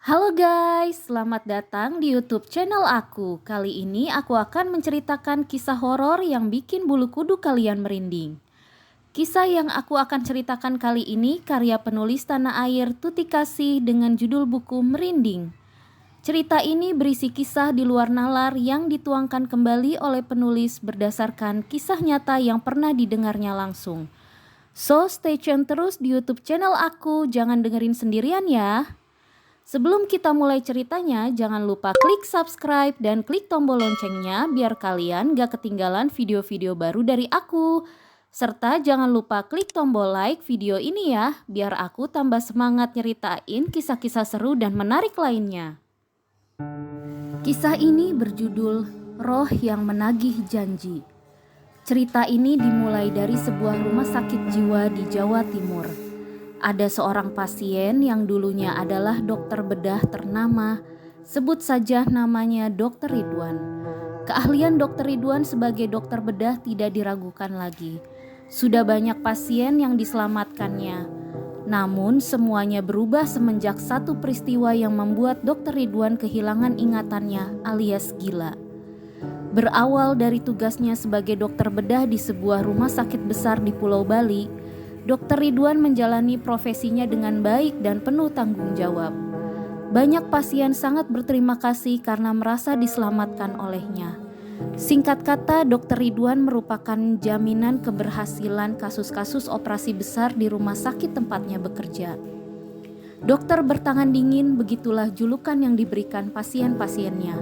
Halo guys, selamat datang di YouTube channel aku. Kali ini aku akan menceritakan kisah horor yang bikin bulu kuduk kalian merinding. Kisah yang aku akan ceritakan kali ini karya penulis tanah air Tuti Kasih dengan judul buku Merinding. Cerita ini berisi kisah di luar nalar yang dituangkan kembali oleh penulis berdasarkan kisah nyata yang pernah didengarnya langsung. So stay tune terus di YouTube channel aku, jangan dengerin sendirian ya. Sebelum kita mulai ceritanya, jangan lupa klik subscribe dan klik tombol loncengnya biar kalian gak ketinggalan video-video baru dari aku. Serta jangan lupa klik tombol like video ini ya, biar aku tambah semangat nyeritain kisah-kisah seru dan menarik lainnya. Kisah ini berjudul Roh yang Menagih Janji. Cerita ini dimulai dari sebuah rumah sakit jiwa di Jawa Timur. Ada seorang pasien yang dulunya adalah dokter bedah ternama, sebut saja namanya Dokter Ridwan. Keahlian Dokter Ridwan sebagai dokter bedah tidak diragukan lagi. Sudah banyak pasien yang diselamatkannya. Namun semuanya berubah semenjak satu peristiwa yang membuat Dokter Ridwan kehilangan ingatannya alias gila. Berawal dari tugasnya sebagai dokter bedah di sebuah rumah sakit besar di Pulau Bali, Dokter Ridwan menjalani profesinya dengan baik dan penuh tanggung jawab. Banyak pasien sangat berterima kasih karena merasa diselamatkan olehnya. Singkat kata, Dokter Ridwan merupakan jaminan keberhasilan kasus-kasus operasi besar di rumah sakit tempatnya bekerja. Dokter bertangan dingin, begitulah julukan yang diberikan pasien-pasiennya.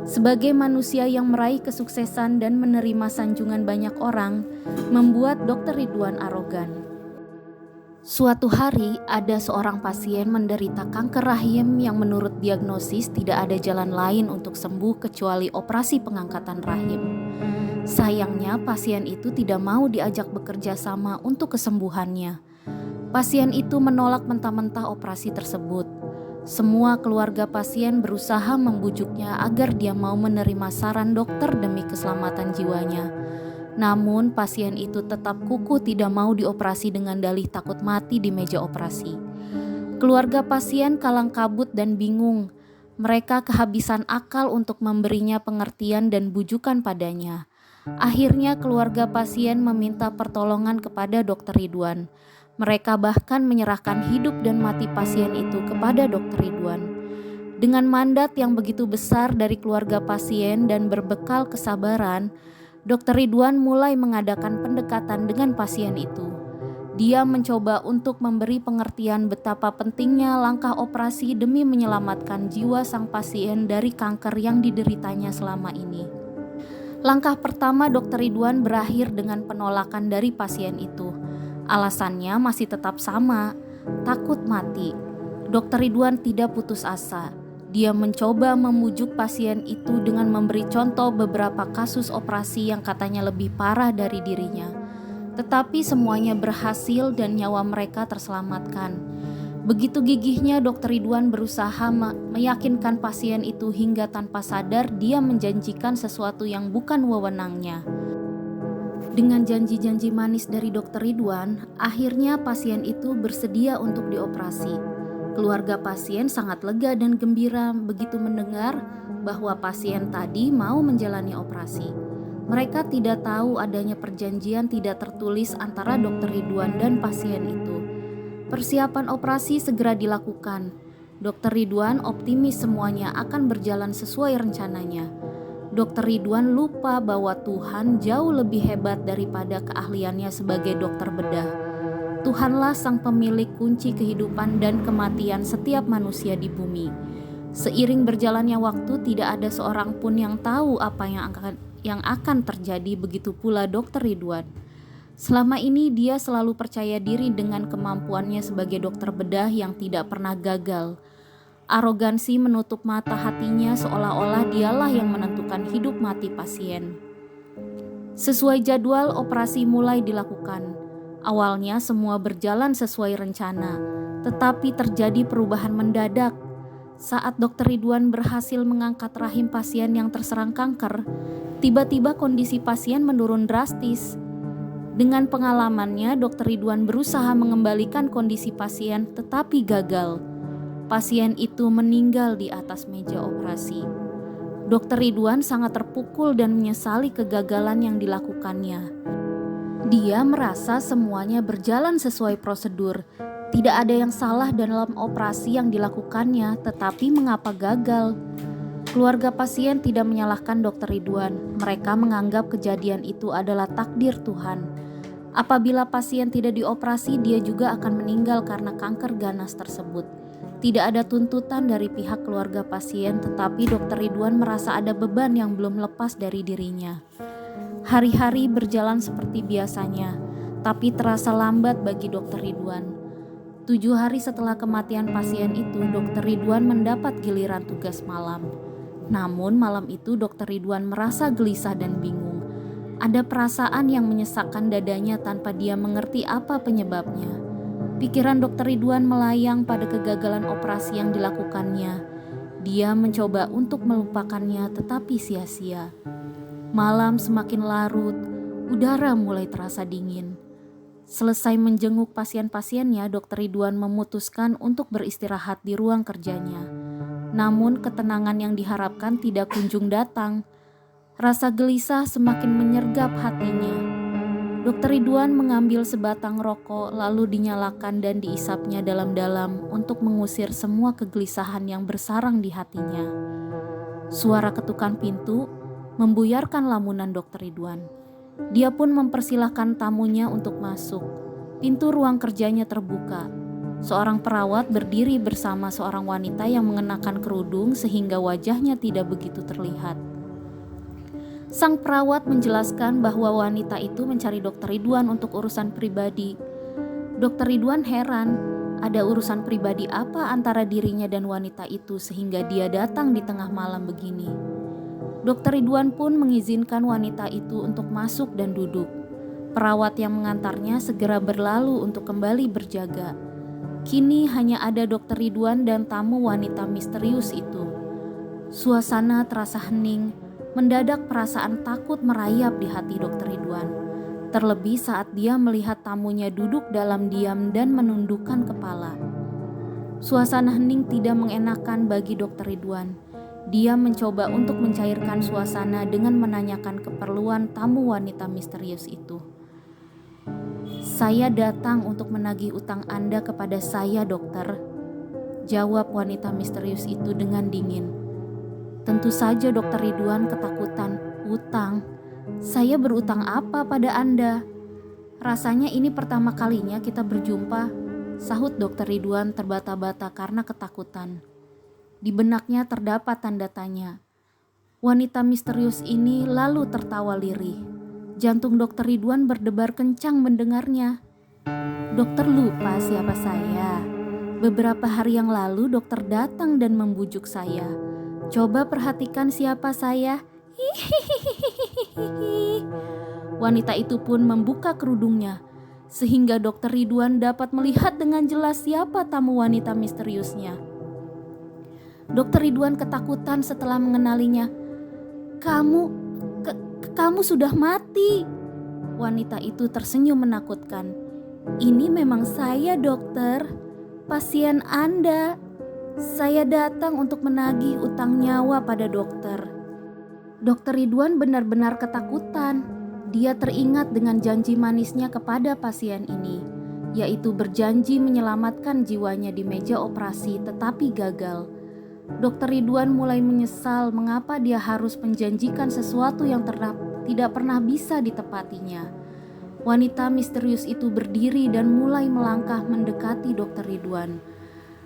Sebagai manusia yang meraih kesuksesan dan menerima sanjungan banyak orang, membuat Dokter Ridwan arogan. Suatu hari, ada seorang pasien menderita kanker rahim yang menurut diagnosis tidak ada jalan lain untuk sembuh kecuali operasi pengangkatan rahim. Sayangnya, pasien itu tidak mau diajak bekerja sama untuk kesembuhannya. Pasien itu menolak mentah-mentah operasi tersebut. Semua keluarga pasien berusaha membujuknya agar dia mau menerima saran dokter demi keselamatan jiwanya. Namun pasien itu tetap kukuh tidak mau dioperasi dengan dalih takut mati di meja operasi. Keluarga pasien kalang kabut dan bingung. Mereka kehabisan akal untuk memberinya pengertian dan bujukan padanya. Akhirnya keluarga pasien meminta pertolongan kepada Dokter Ridwan. Mereka bahkan menyerahkan hidup dan mati pasien itu kepada Dokter Ridwan. Dengan mandat yang begitu besar dari keluarga pasien dan berbekal kesabaran, Dokter Ridwan mulai mengadakan pendekatan dengan pasien itu. Dia mencoba untuk memberi pengertian betapa pentingnya langkah operasi demi menyelamatkan jiwa sang pasien dari kanker yang dideritanya selama ini. Langkah pertama Dokter Ridwan berakhir dengan penolakan dari pasien itu. Alasannya masih tetap sama, takut mati. Dokter Ridwan tidak putus asa. Dia mencoba memujuk pasien itu dengan memberi contoh beberapa kasus operasi yang katanya lebih parah dari dirinya. Tetapi semuanya berhasil dan nyawa mereka terselamatkan. Begitu gigihnya Dokter Ridwan berusaha meyakinkan pasien itu hingga tanpa sadar dia menjanjikan sesuatu yang bukan wewenangnya. Dengan janji-janji manis dari Dokter Ridwan, akhirnya pasien itu bersedia untuk dioperasi. Keluarga pasien sangat lega dan gembira begitu mendengar bahwa pasien tadi mau menjalani operasi. Mereka tidak tahu adanya perjanjian tidak tertulis antara Dokter Ridwan dan pasien itu. Persiapan operasi segera dilakukan. Dokter Ridwan optimis semuanya akan berjalan sesuai rencananya. Dokter Ridwan lupa bahwa Tuhan jauh lebih hebat daripada keahliannya sebagai dokter bedah. Tuhanlah sang pemilik kunci kehidupan dan kematian setiap manusia di bumi. Seiring berjalannya waktu, tidak ada seorang pun yang tahu apa yang akan terjadi, begitu pula Dokter Ridwan. Selama ini dia selalu percaya diri dengan kemampuannya sebagai dokter bedah yang tidak pernah gagal. Arogansi menutup mata hatinya seolah-olah dialah yang menentukan hidup mati pasien. Sesuai jadwal, operasi mulai dilakukan. Awalnya semua berjalan sesuai rencana, tetapi terjadi perubahan mendadak. Saat Dokter Ridwan berhasil mengangkat rahim pasien yang terserang kanker, tiba-tiba kondisi pasien menurun drastis. Dengan pengalamannya, Dokter Ridwan berusaha mengembalikan kondisi pasien tetapi gagal. Pasien itu meninggal di atas meja operasi. Dokter Ridwan sangat terpukul dan menyesali kegagalan yang dilakukannya. Dia merasa semuanya berjalan sesuai prosedur. Tidak ada yang salah dalam operasi yang dilakukannya, tetapi mengapa gagal? Keluarga pasien tidak menyalahkan Dokter Ridwan. Mereka menganggap kejadian itu adalah takdir Tuhan. Apabila pasien tidak dioperasi, dia juga akan meninggal karena kanker ganas tersebut. Tidak ada tuntutan dari pihak keluarga pasien, tetapi Dokter Ridwan merasa ada beban yang belum lepas dari dirinya. Hari-hari berjalan seperti biasanya, tapi terasa lambat bagi Dokter Ridwan. 7 hari setelah kematian pasien itu, Dokter Ridwan mendapat giliran tugas malam. Namun malam itu Dokter Ridwan merasa gelisah dan bingung. Ada perasaan yang menyesakkan dadanya tanpa dia mengerti apa penyebabnya. Pikiran Dokter Ridwan melayang pada kegagalan operasi yang dilakukannya. Dia mencoba untuk melupakannya tetapi sia-sia. Malam semakin larut, udara mulai terasa dingin. Selesai menjenguk pasien-pasiennya, Dokter Ridwan memutuskan untuk beristirahat di ruang kerjanya. Namun ketenangan yang diharapkan tidak kunjung datang. Rasa gelisah semakin menyergap hatinya. Dokter Ridwan mengambil sebatang rokok lalu dinyalakan dan diisapnya dalam-dalam untuk mengusir semua kegelisahan yang bersarang di hatinya. Suara ketukan pintu membuyarkan lamunan Dokter Ridwan. Dia pun mempersilahkan tamunya untuk masuk. Pintu ruang kerjanya terbuka. Seorang perawat berdiri bersama seorang wanita yang mengenakan kerudung sehingga wajahnya tidak begitu terlihat. Sang perawat menjelaskan bahwa wanita itu mencari Dokter Ridwan untuk urusan pribadi. Dokter Ridwan heran, ada urusan pribadi apa antara dirinya dan wanita itu sehingga dia datang di tengah malam begini. Dokter Ridwan pun mengizinkan wanita itu untuk masuk dan duduk. Perawat yang mengantarnya segera berlalu untuk kembali berjaga. Kini hanya ada Dokter Ridwan dan tamu wanita misterius itu. Suasana terasa hening. Mendadak perasaan takut merayap di hati Dokter Ridwan. Terlebih saat dia melihat tamunya duduk dalam diam dan menundukkan kepala. Suasana hening tidak mengenakan bagi Dokter Ridwan. Dia mencoba untuk mencairkan suasana dengan menanyakan keperluan tamu wanita misterius itu. "Saya datang untuk menagih utang Anda kepada saya, dokter," jawab wanita misterius itu dengan dingin. Tentu saja Dokter Ridwan ketakutan. "Utang? Saya berutang apa pada Anda? Rasanya ini pertama kalinya kita berjumpa," sahut Dokter Ridwan terbata-bata karena ketakutan. Di benaknya terdapat tanda tanya. Wanita misterius ini lalu tertawa lirih. Jantung Dokter Ridwan berdebar kencang mendengarnya. "Dokter lupa siapa saya. Beberapa hari yang lalu dokter datang dan membujuk saya. Coba perhatikan siapa saya." Wanita itu pun membuka kerudungnya, sehingga Dokter Ridwan dapat melihat dengan jelas siapa tamu wanita misteriusnya. Dokter Ridwan ketakutan setelah mengenalinya. Kamu sudah mati." Wanita itu tersenyum menakutkan. "Ini memang saya, dokter. Pasien Anda. Saya datang untuk menagih utang nyawa pada dokter." Dokter Ridwan benar-benar ketakutan. Dia teringat dengan janji manisnya kepada pasien ini, yaitu berjanji menyelamatkan jiwanya di meja operasi tetapi gagal. Dokter Ridwan mulai menyesal mengapa dia harus menjanjikan sesuatu yang tidak pernah bisa ditepatinya. Wanita misterius itu berdiri dan mulai melangkah mendekati Dokter Ridwan.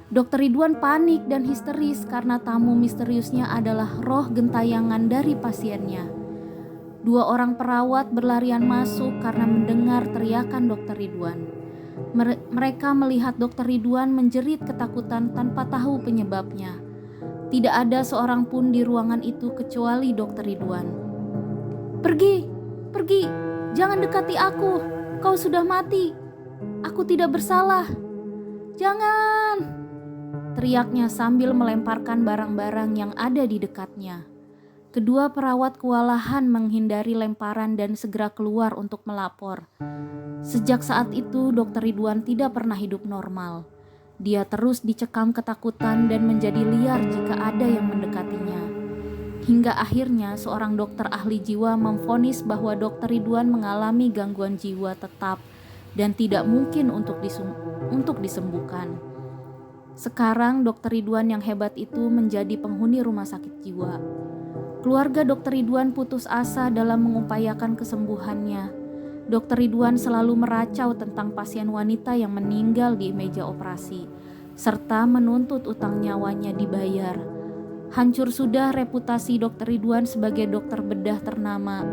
Dokter Ridwan panik dan histeris karena tamu misteriusnya adalah roh gentayangan dari pasiennya. 2 orang perawat berlarian masuk karena mendengar teriakan Dokter Ridwan. Mereka melihat Dokter Ridwan menjerit ketakutan tanpa tahu penyebabnya. Tidak ada seorang pun di ruangan itu kecuali Dokter Ridwan. Pergi, jangan dekati aku. Kau sudah mati. Aku tidak bersalah. Jangan!" teriaknya sambil melemparkan barang-barang yang ada di dekatnya. Kedua perawat kewalahan menghindari lemparan dan segera keluar untuk melapor. Sejak saat itu, Dokter Ridwan tidak pernah hidup normal. Dia terus dicekam ketakutan dan menjadi liar jika ada yang mendekatinya. Hingga akhirnya seorang dokter ahli jiwa memvonis bahwa Dr. Ridwan mengalami gangguan jiwa tetap dan tidak mungkin untuk disembuhkan. Sekarang Dr. Ridwan yang hebat itu menjadi penghuni rumah sakit jiwa. Keluarga Dr. Ridwan putus asa dalam mengupayakan kesembuhannya. Dr. Ridwan selalu meracau tentang pasien wanita yang meninggal di meja operasi, serta menuntut utang nyawanya dibayar. Hancur sudah reputasi Dr. Ridwan sebagai dokter bedah ternama.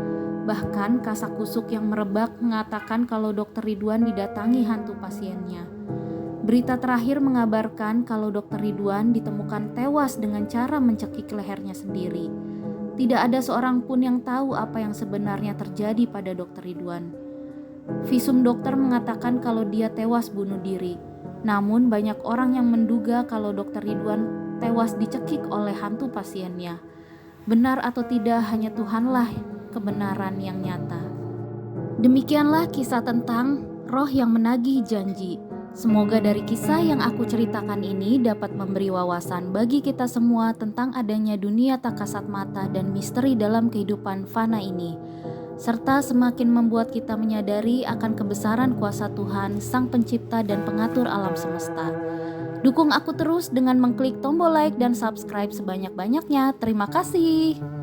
Bahkan kasakusuk yang merebak mengatakan kalau Dr. Ridwan didatangi hantu pasiennya. Berita terakhir mengabarkan kalau Dr. Ridwan ditemukan tewas dengan cara mencekik lehernya sendiri. Tidak ada seorang pun yang tahu apa yang sebenarnya terjadi pada Dr. Ridwan. Visum dokter mengatakan kalau dia tewas bunuh diri. Namun banyak orang yang menduga kalau Dr. Ridwan tewas dicekik oleh hantu pasiennya. Benar atau tidak, hanya Tuhanlah kebenaran yang nyata. Demikianlah kisah tentang roh yang menagih janji. Semoga dari kisah yang aku ceritakan ini dapat memberi wawasan bagi kita semua tentang adanya dunia tak kasat mata dan misteri dalam kehidupan fana ini, serta semakin membuat kita menyadari akan kebesaran kuasa Tuhan, Sang Pencipta dan Pengatur alam semesta. Dukung aku terus dengan mengklik tombol like dan subscribe sebanyak-banyaknya. Terima kasih.